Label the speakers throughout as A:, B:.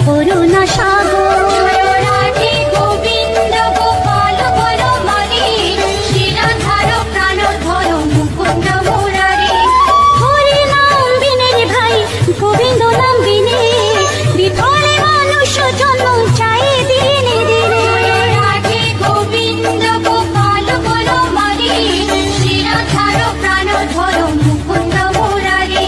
A: করুণা সাগর।
B: রাধে গোবিন্দ গোপাল বনমালী, শ্রীরাধার প্রাণধর মুকুন্দ মুরারি।
A: হরি নাম বিনে রে ভাই, গোবিন্দ নাম বিনে, বিফলে মানুষ জন্ম চাই দিনে দিনে।
B: রাধে গোবিন্দ গোপাল বনমালী, শ্রীরাধার প্রাণধর মুকুন্দ মুরারি।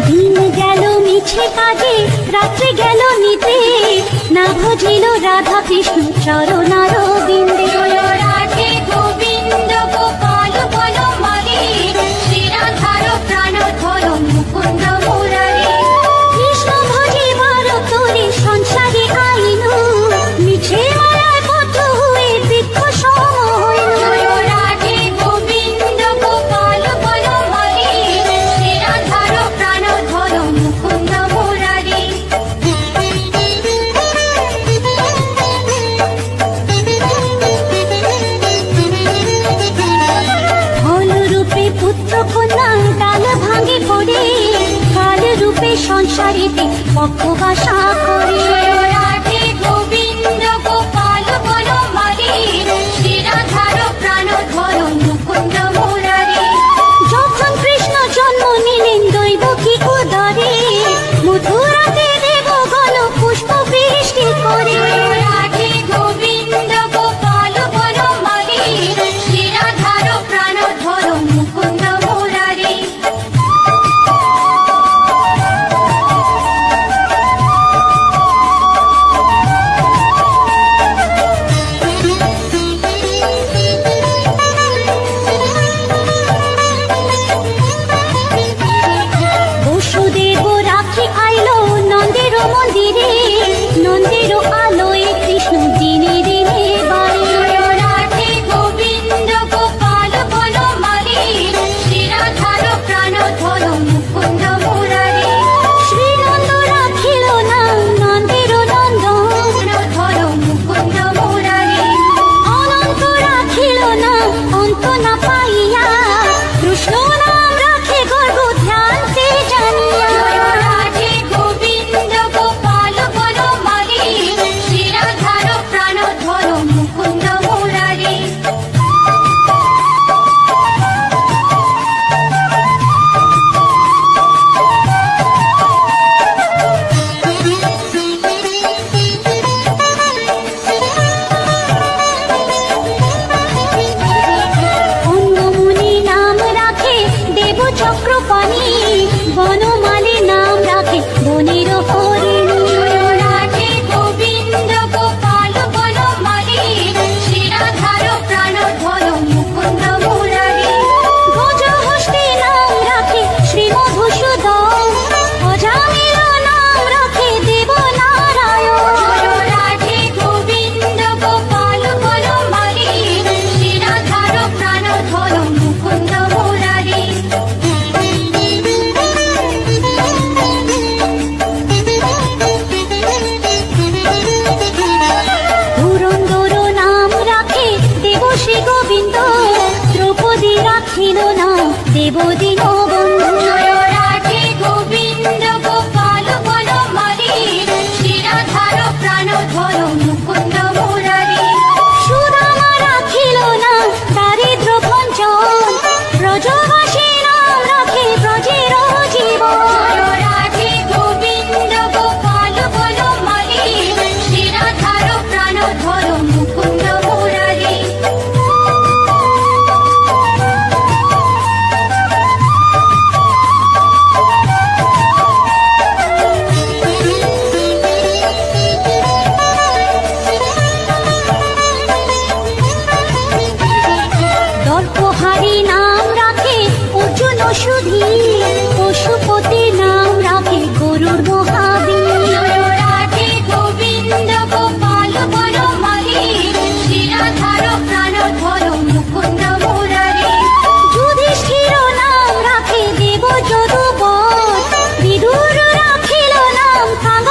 A: দিন গেল মিছে কাজে, রাত্রি গেল নিতে, না ভজিল রাধা কৃষ্ণ চরণারবিন্দে।
B: রাধে গোবিন্দ গোপাল বনমালী, শ্রীরাধার প্রাণধর মুকুন্দ মুরারি।
A: কৃষ্ণ ভজিবার তোরে সংসারে আইনু, মিছে মায়ায় বদ্ধ হয়ে বৃক্ষ সম হইনু।
B: রাধে গোবিন্দ গোপাল বনমালী, শ্রীরাধার প্রাণধর মুকুন্দ মুরারি।
A: ফল রূপে পুত্র কন্যা ডাল ভাঙে পড়ে, কাল রূপে সংসারেতে পক্ষবাসা করে।
B: রাধে গোবিন্দ গোপাল বনমালী, শ্রীরাধার প্রাণধর মুকুন্দ মুরারি।
A: যখন কৃষ্ণ জন্ম নিলেন দৈব কি উদরে, মথুরাতে দেবগণ পুষ্প বৃষ্টি করে।
B: রাধে গোবিন্দ গোপাল বনমালী, শ্রীরাধার প্রাণধর মুকুন্দ মুরারি।
A: বসুদেব রাখি আইলো নন্দের মন্দিরে, নন্দের আলোয় কৃষ্ণ দিনে দিনে বাড়ে।
B: রাধে গোবিন্দ গোপাল বনমালী, শ্রীরাধার প্রাণধর মুকুন্দ মুরারি।
A: শ্রীনন্দ রাখিল না নন্দের নন্দন,
B: প্রাণধর মুকুন্দ মুরারি।
A: অনন্ত রাখিল না অন্ত না পাইয়া, কৃষ্ণ নাম রাখে গর্ব ধ্যানতে জানিয়া।
B: রাধে গোবিন্দ গোপাল বনমালী, শ্রীরাধার প্রাণধর মুকুন্দ মুরারি।
A: অন্নমুনি নাম রাখে দেব চক্রপাণি, বনমালী নাম রাখে বনের হরিণী।
B: রাধে গোবিন্দ গোপাল বনমালী, শ্রীরাধার প্রাণধর মুকুন্দ মুরারি।
A: গজহস্তি নাম রাখে শ্রী মধুসূদন, অজামিল নাম রাখে দেব নারায়ণ।
B: রাধে গোবিন্দ গোপাল বনমালী, শ্রীরাধার প্রাণধর মুকুন্দ মুরারি।
A: ধুরন্ধর নাম রাখে দেব শ্রী গোবিন্দ, দ্রৌপদী রাখিল না দেব দীনবন্ধু।
B: রাধে গোবিন্দ গোপাল বনমালী, শ্রীরাধার প্রাণধর মুকুন্দ মুরারি।
A: সুদামা রাখিল না দারিদ্র ভঞ্জন, ব্রজবাসী নাম রাখে ব্রজের জীবন।
B: রাধে গোবিন্দ গোপাল বনমালী, শ্রীরাধার প্রাণধর মুকুন্দ মুরারি।
A: দর্পহারি নাম রাখে অর্জুন সুধী, পশুপতি নাম রাখে গরুর মহাবীর।
B: রাধে গোবিন্দ গোপাল বনমালী, শ্রীরাধার প্রাণধর মুকুন্দ মুরারি।
A: যুধিষ্ঠির নাম রাখে দেব যদুবর, বিদুর রাখিল নাম কাঙ্গ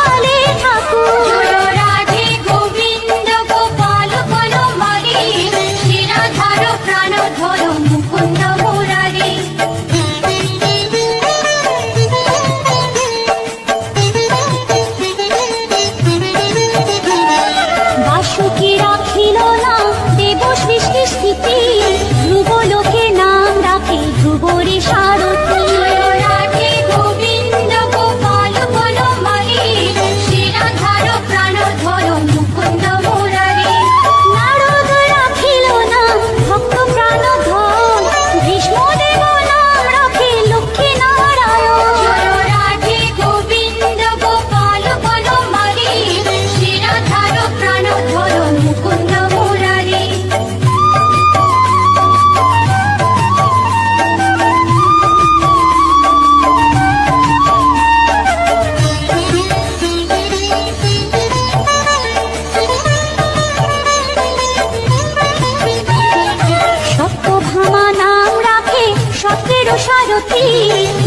A: সতী,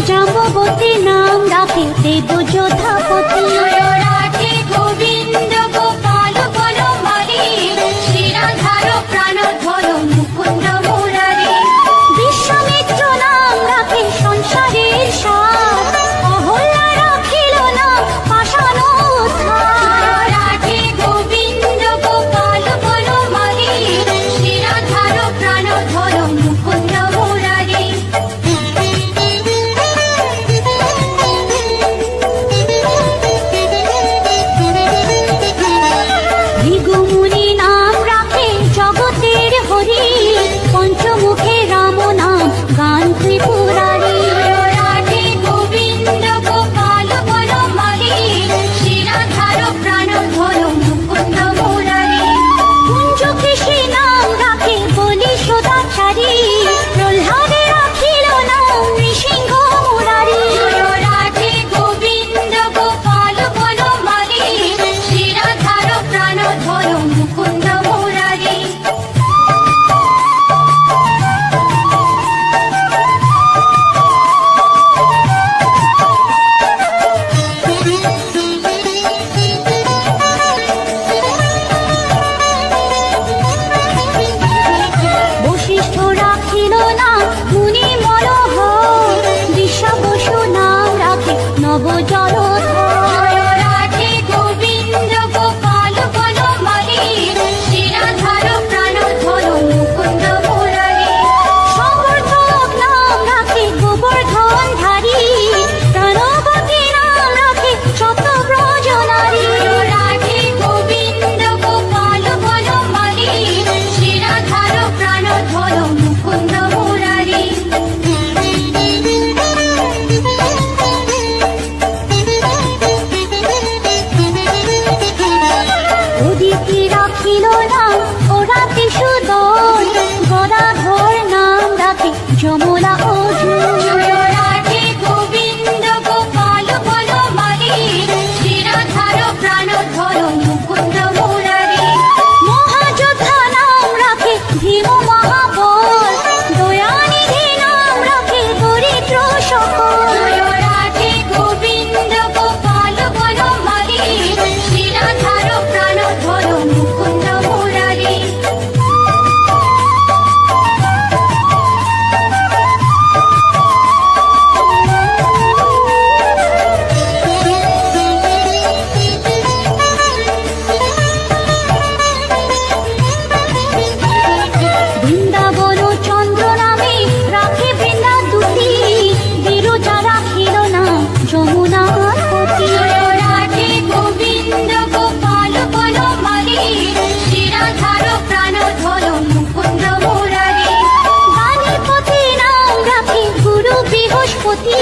A: জাম্ববতী নাম রাখে দেব যোধাপতি।
B: রাধে গোবিন্দ গোপাল বনমালী, শ্রীরাধার প্রাণধর মুকুন্দ মুরারি।
A: বিশ্বামিত্র নাম রাখে সংসারের সার, অহল্যা রাখিল নাম পাষাণ উদ্ধার।
B: রাধে গোবিন্দ গোপাল বনমালী, শ্রীরাধার প্রাণধর মুকুন্দ মুরারি।
A: ভৃগুমুনি নাম রাখে জগতের হরি, পঞ্চমুখে রাম নাম গান ত্রিপুরারি।
B: রাধে গোবিন্দ গোপাল বনমালী, শ্রীরাধার প্রাণধর মুকুন্দ মুরারি।
A: কুঞ্জকেশী নাম রাখে বলি সদাচারী, প্রহ্লাদে রাখিল নাম নৃসিংহ মুরারি।
B: রাধে গোবিন্দ গোপাল বনমালী, শ্রীরাধার প্রাণধর মুকুন্দ মুরারি।
A: বশিষ্ঠ রাখিল নাম মুনি মনোহর, বিশ্বা বসু নাম রাখে নব জলধর।
B: রাধে গোবিন্দ গোপাল বনমালী, শ্রীরাধার প্রাণধর মুকুন্দ মুরারি।
A: সমর্থক নাম রাখে গোবর্ধন ধারী, প্রাণবতী নাম রাখে শতব্রজ নারী।
B: রাধে গোবিন্দ গোপাল বনমালী, শ্রীরাধার প্রাণধর মুকুন্দ মুরারি।
A: অদিতি রাখিল নাম ওরাতি সুদর, গদাধর নাম রাখে যমলা অর্জুন।
B: রাধে গোবিন্দ গোপাল বনমালী, শ্রীরাধার প্রাণধর মুকুন্দ মুরারি।
A: মহাযোদ্ধা নাম রাখে ভীম মহাবল, দয়ানিধি নাম রাখে দরিদ্র সকল।
B: রাধে গোবিন্দ গোপাল বনমালী, শ্রীরাধার প্রাণধর মুকুন্দ মুরারি।
A: বৃন্দাবন চন্দ্র নামে রাখে বৃন্দা দুটি, বিরজা রাখিল নাম যমুনার পতি।
B: রাধে গোবিন্দ গোপাল বনমালী, শ্রীরাধার প্রাণধর মুকুন্দ মুরারি।
A: বাণীপতি নাম রাখে গুরু বৃহস্পতি,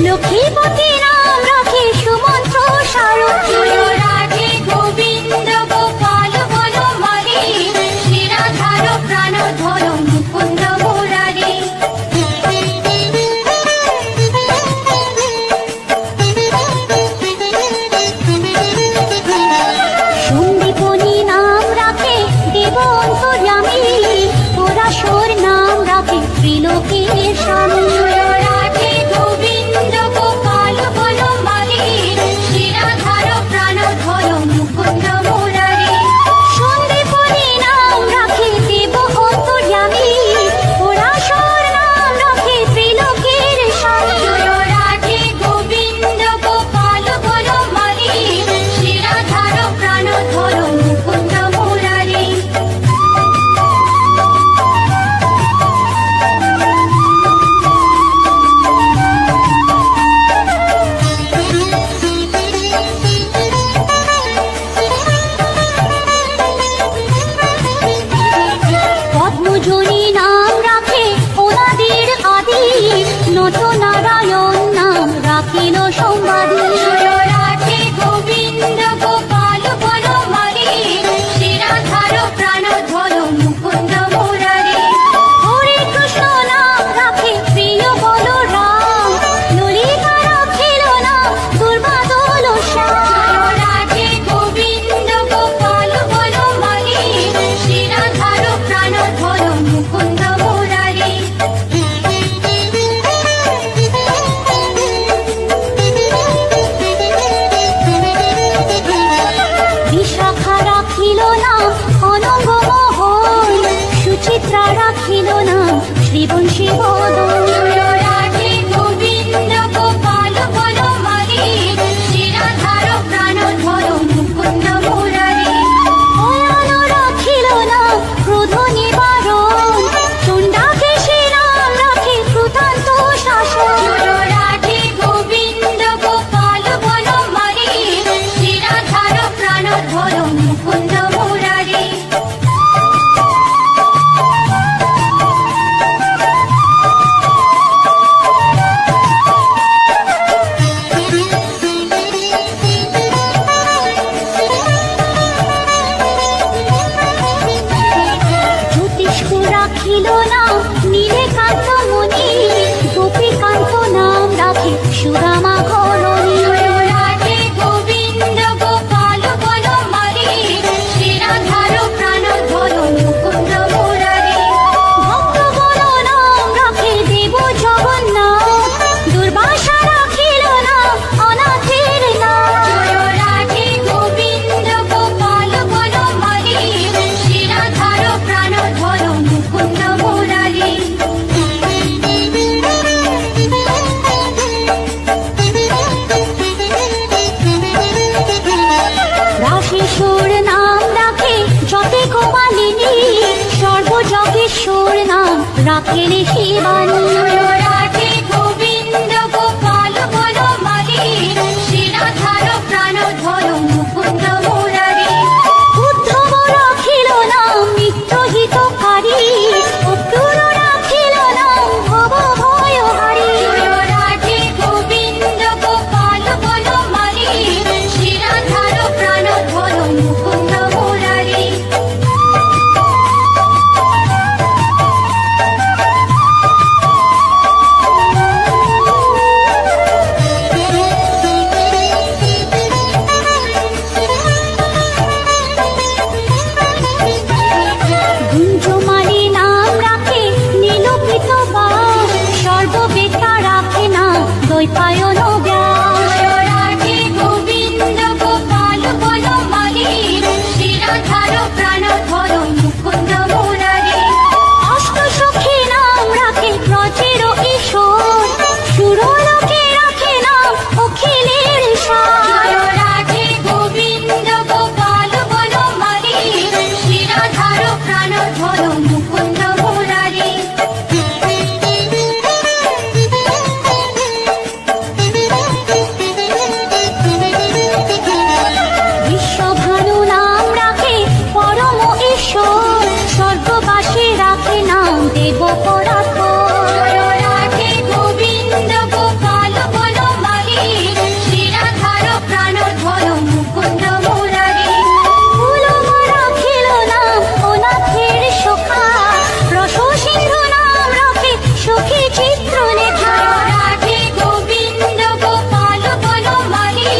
A: লক্ষ্মীপতি নাম রাখে সুমন্ত্র সারথী।
B: রাধে গোবিন্দ গোপাল বনমালী, শ্রীরাধার প্রাণধর মুকুন্দ মুরারি।
A: সন্দীপনী নাম রাখে দেব অন্তর্যামী, পরাশর নাম রাখে ত্রিলোকের স্বামী।
B: রাধে গোবিন্দ গোপাল বনমালী, শ্রীরাধার প্রাণধর মুকুন্দ মুরারি।
A: সন্দীপনী নাম রাখে দেব অন্তর্যামী, পরাশর নাম রাখে ত্রিলোকের স্বামী।
B: রাধে গোবিন্দ গোপাল বনমালী, শ্রীরাধার প্রাণধর মুকুন্দ মুরারি।
A: বংশী বদন।
B: রাধে গোবিন্দ গোপাল বনমালী, শিরাধার প্রাণধর মুকুন্দ মুরারি।
A: ভয়ালো রাখিল না ক্রোধ নিবারণ, চণ্ডাকে সে নাম রাখে প্রধান্ত শাসন।
B: রাধে গোবিন্দ গোপাল বনমালী, শিরাধার প্রাণধর মুকুন্দ মুরারি।
A: জ্যোতিষ্ক রাখিল না নীলকান্ত মণি, গোপীকান্ত নাম রাখে সুদামা ঘরণী।
B: রাধে গোবিন্দ গোপাল বনমালী, শিরাধার প্রাণধর মুকুন্দ মুরারি।
A: ভক্তগণ নাম রাখে দেব জগন্নাথ, দুর্বাসা রাখিল না অনাথের নাথ।
B: রাধে গোবিন্দ গোপাল বনমালী, শিরাধার প্রাণধর মুকুন্দ মুরারি।
A: রাশেশ্বর নাম রাখে যতে গোমালিনী, সর্বজগেশ্বর নাম রাখেন শিবানী।
B: রাধে গোবিন্দ গোপাল বনমালী, শিরাধার প্রাণধর মুকুন্দ মুরারি।
A: উদ্ধব রাখিল নাম নিত্যহিতকারী, অক্রূর রাখিল নাম ভব ভয়হারী।
B: রাধে গোবিন্দ গোপাল বনমালী, শিরাধার প্রাণধর মুকুন্দ মুরারি।
A: গুঞ্জমালী নাম রাখে নীলপিত বাস, সর্ববেতা রাখে নাম দ্বৈপায়ন ব্যাস।
B: রাধে গোবিন্দ গোপাল বনমালী, শিরাধার প্রাণধর মুকুন্দ মুরারি।
A: অষ্টসখী নাম রাখে ব্রজের ঈশ্বর, সুরলোকে রাখে নাম অখিলের সার।
B: রাধে গোবিন্দ গোপাল বনমালী, শিরাধার প্রাণধর মুকুন্দ মুরারি।
A: বিশ্বভানু নাম রাখে পরম ঈশ্বর, স্বর্গবাসী রাখে নাম দেব পরাৎপর।
B: রাধে গোবিন্দ গোপাল বনমালী, শিরাধার প্রাণধর মুকুন্দ মুরারি।
A: ফুলম রাখিল নাম অনাথের সখা, রসসিন্ধু নাম রাখে সখী চিত্রলেখা।
B: রাধে গোবিন্দ গোপাল বনমালী,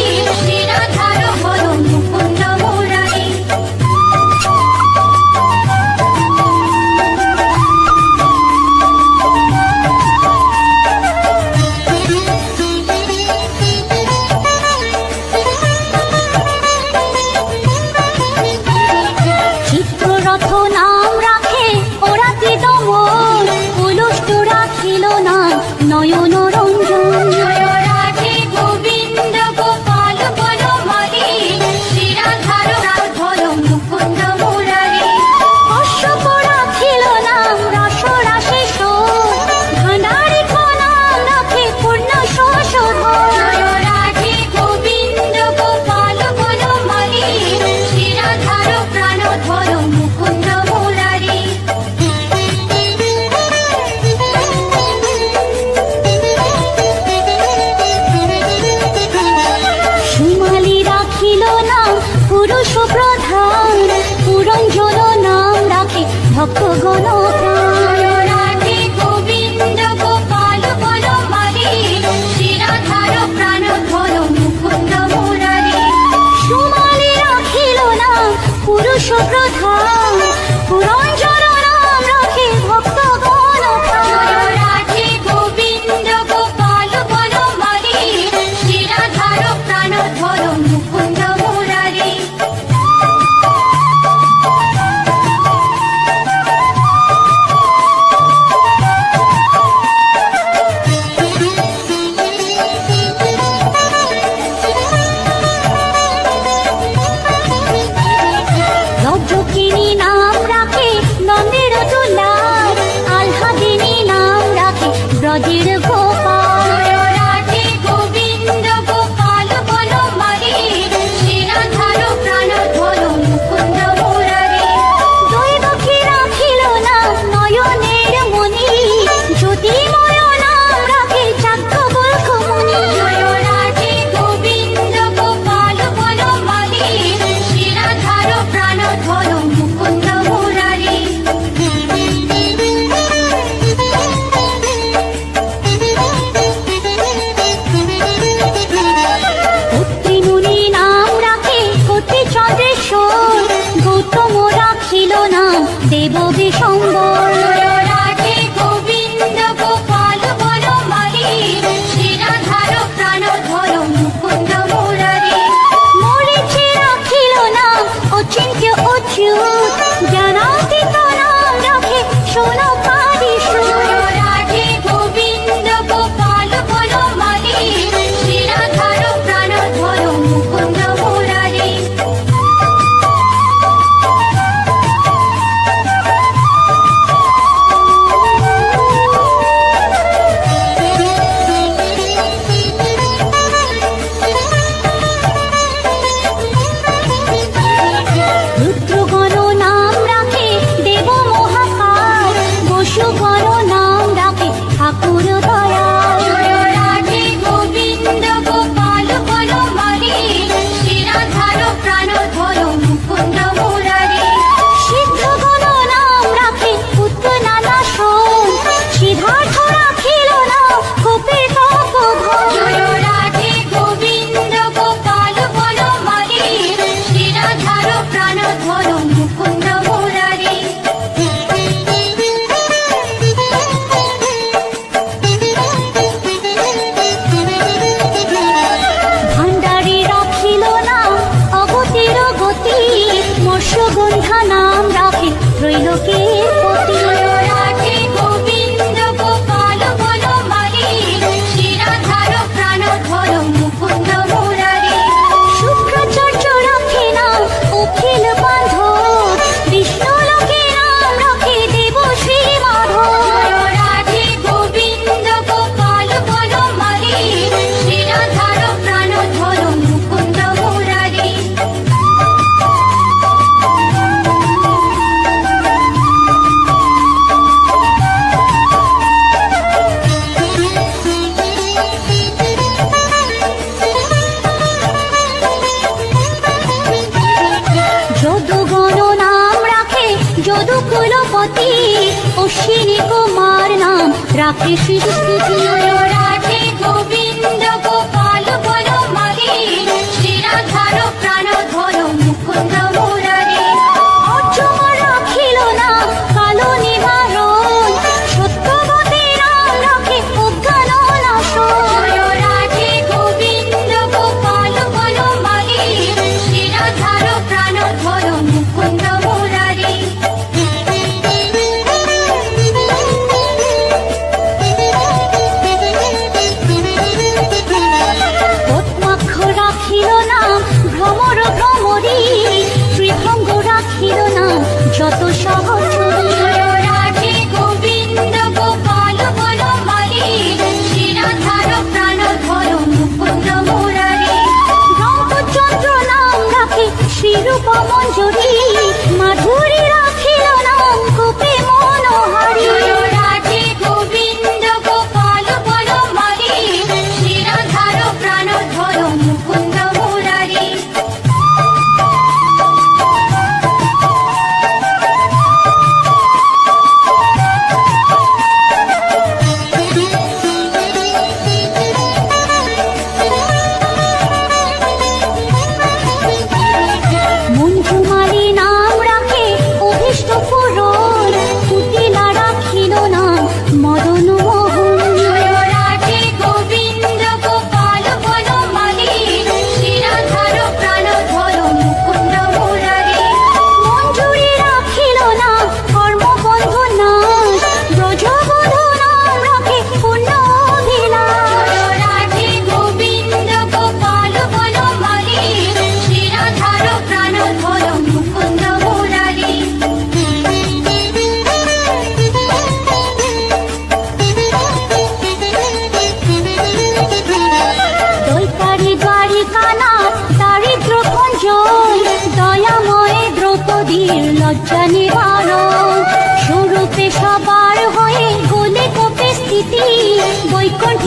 B: শিরাধার হর মুকুন্দ মুরারি।
A: চিত্ররথ নাম রাখে ওরাতি দমন, উলুষ্ট রাখিল নাম নয়ন রঞ্জন।
B: রাধে গোবিন্দ গোপাল বনমালী, শিরাধার প্রাণধর মুকুন্দ মুরারি।
A: অশ্বক রাখিল নাম রাস রাশেশ্বর, ভাণ্ডারিক নাম রাখে পূর্ণ শোষধর।
B: রাধে গোবিন্দ গোপাল বনমালী, শিরাধার প্রাণধর মুকুন্দ মুরারি।
A: রাধের গোপাল।
B: জয় রাধে গোবিন্দ গোপাল বনমালী, শ্রীরাধার প্রাণধর মুকুন্দ মুরারি।
A: দৈবকী রাখিল না নয়নের মনি, জ্যোতির্ময় নাম রাখে যাজ্ঞবল্ক্য মুনি।
B: জয় রাধে গোবিন্দ গোপাল বনমালী, শ্রীরাধার প্রাণধর মুকুন্দ মুরারি।
A: অত্রি মুনি নাম রাখে অতি চন্দ্রেশ্বর, গৌতম রাখিল না দেব বিশম্বর।
B: জয় রাধে গোবিন্দ গোপাল বনমালী, শ্রীরাধার প্রাণধর মুকুন্দ মুরারি।
A: মরিচি রাখিল না অচিন্ত্য অচ্যুত, জ্ঞানাতীত নাম রাখে সোনাকারি সুর।
B: জয় রাধে গোবিন্দ গোপাল বনমালী, শ্রীরাধার প্রাণধর মুকুন্দ মুরারি।
A: রুদ্রগণ নাম রাখে দেব মহাকাল, বসুগণ নাম রাখে ঠাকুর দয়াল।
B: জয় রাধে গোবিন্দ গোপাল বনমালী, শ্রীরাধার প্রাণধর মুকুন্দ মুরারি।
A: সিদ্ধগণ নাম রাখে উৎপন্নানাশন, সিদ্ধার্থ রাখিল না গোপের তপোধন।
B: জয় রাধে গোবিন্দ গোপাল বনমালী, শ্রীরাধার প্রাণধর মুকুন্দ মুরারি।
A: ভাণ্ডারী রাখিল না অগতির গতি, মৎস্যগন্ধা নাম রাখে ত্রৈলোকের পতি।
B: জয় রাধে গোবিন্দ গোপাল বনমালী, শ্রীরাধার প্রাণধর মুকুন্দ মুরারি।
A: শুক্রাচার্য রাখে না অখিল বান্ধব, বিষ্ণুলোকে নাম রাখে দেব শ্রী মাধব।
B: জয় রাধে গোবিন্দ গোপাল বনমালী, শ্রীরাধার প্রাণধর মুকুন্দ মুরারি।
A: যদুগণ নাম রাখে যদুকুলপতি, অশ্বিনী কুমার নাম রাখে শ্রীস্তুতি।
B: জয় রাধে গোবিন্দ গোপাল বনমালী, শ্রীরাধার প্রাণধর মুকুন্দ মুরারি।
A: অর্জুন রাখিল না কালো নিবারণ, সত্যবতী নাম রাখে অজ্ঞান নাশন।
B: জয় রাধে গোবিন্দ গোপাল বনমালী, শ্রীরাধার প্রাণধর মুকুন্দ মুরারি।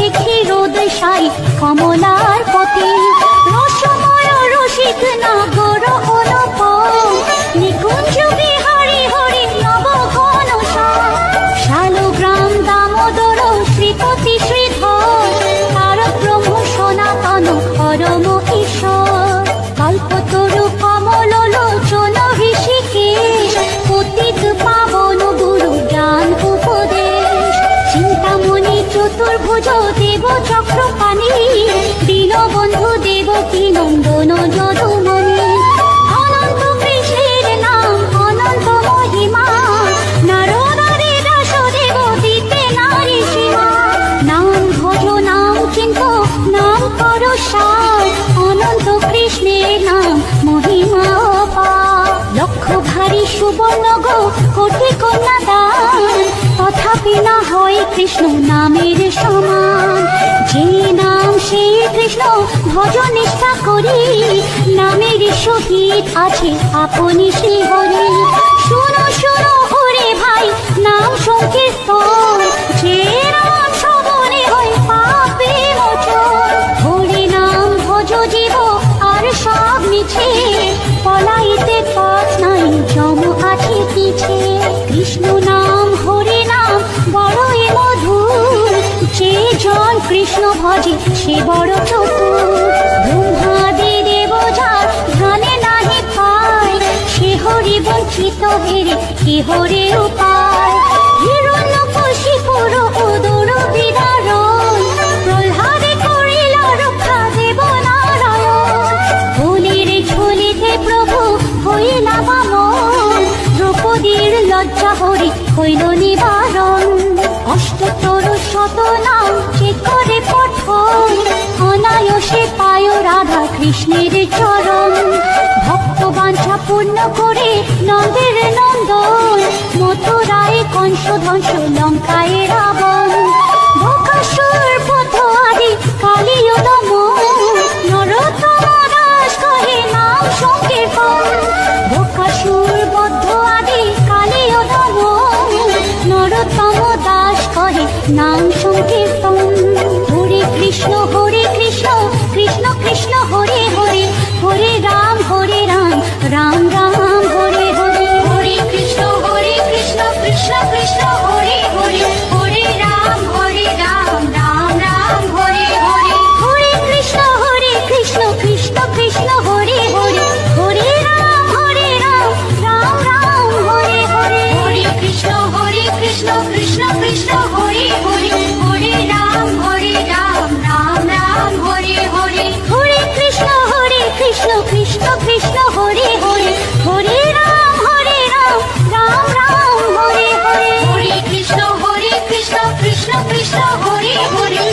A: ওঠে ক্ষীরোদ সাই কমলার পথে রসময় রসিক নাগর অনুপম নিকুঞ্জ বিহারী হরি নব ঘন শালগ্রাম দামোদর শ্রীপতি শ্রীধর তারক ব্রহ্ম সনাতন পরম ঈশ্বর কল্পতরু কমল লোচন ঋষিকেশ পতিত পাবন গুরু জ্ঞান উপদেশ চিন্তামণি চতুর্ভুজ দেব চক্রপাণি দীনবন্ধু দেবকী নন্দন যদুমণি অনন্ত কৃষ্ণের নাম অনন্ত মহিমা নারদারে দাসদেব দিতে নারী সীমা নাম ভজ নাম চিন্ত নাম কর সার অনন্ত কৃষ্ণের নাম মহিমা অপার লক্ষ ভারী সুবর্ণ গো কোটি কন্যা দান তথাপি না হয় কৃষ্ণ নামের সমান যে নাম সে কৃষ্ণ ভজ নিষ্ঠা করি নামের সহিত আছে আপনি শ্রী হরি শুনো শুনো ওরে ভাই নাম সংকীর্তন যে নাম শ্রবণে হয় পাপে মোচন হরি নাম ভজ জীব আর সব মিছে পলাইতে পথ নাই জম আছে পিছে কৃষ্ণ নাম হরি নাম বড়ই মধুর যে জন কৃষ্ণ ভজে সে বড় চতুর ব্রহ্মাদি দেব যার ধ্যানে নাহি পায় সে হরি বঞ্চিত হেরে কে হরে উপায় হিরণ্য কশিপুর উদর বিদারণ প্রহ্লাদে করিল রক্ষা দেব নারায়ণ ফুলের ঝুলিতে প্রভু হইলা বামন দ্রৌপদীর লজ্জা হরি হইল নিবারণ অষ্টতর শত নাম যে করে পঠন অনায়াসে পায় রাধা কৃষ্ণের চরণ ভক্ত বাঞ্ছা পূর্ণ করে নন্দের নন্দন মথুরায় কংস ধ্বংস লঙ্কায় রাবণ বকাসুর পথ আদি কালীয় দমন নরোত্তম দাস কহে নাম সংকীর্তন বকাসুর বদ্ধ আদি কালীয় দমন নরোত্তম দাস কহে নাম সংকীর্তন হরে কৃষ্ণ কৃষ্ণ কৃষ্ণ হরে হরে হরে রাম রাম রাম হরে হরে
B: হরে কৃষ্ণ কৃষ্ণ কৃষ্ণ হরে হরে হরে রাম রাম রাম হরে হরে
A: হরে কৃষ্ণ কৃষ্ণ কৃষ্ণ হরে হরে হরে রাম রাম রাম হরে হরে
B: হরে কৃষ্ণ কৃষ্ণ কৃষ্ণ হরে হরে হরে রাম রাম রাম হরে হরে
A: হরে কৃষ্ণ কৃষ্ণ কৃষ্ণ হরে হরে হরে রাম রাম রাম হরে হরে
B: হরে কৃষ্ণ কৃষ্ণ কৃষ্ণ হরে হরে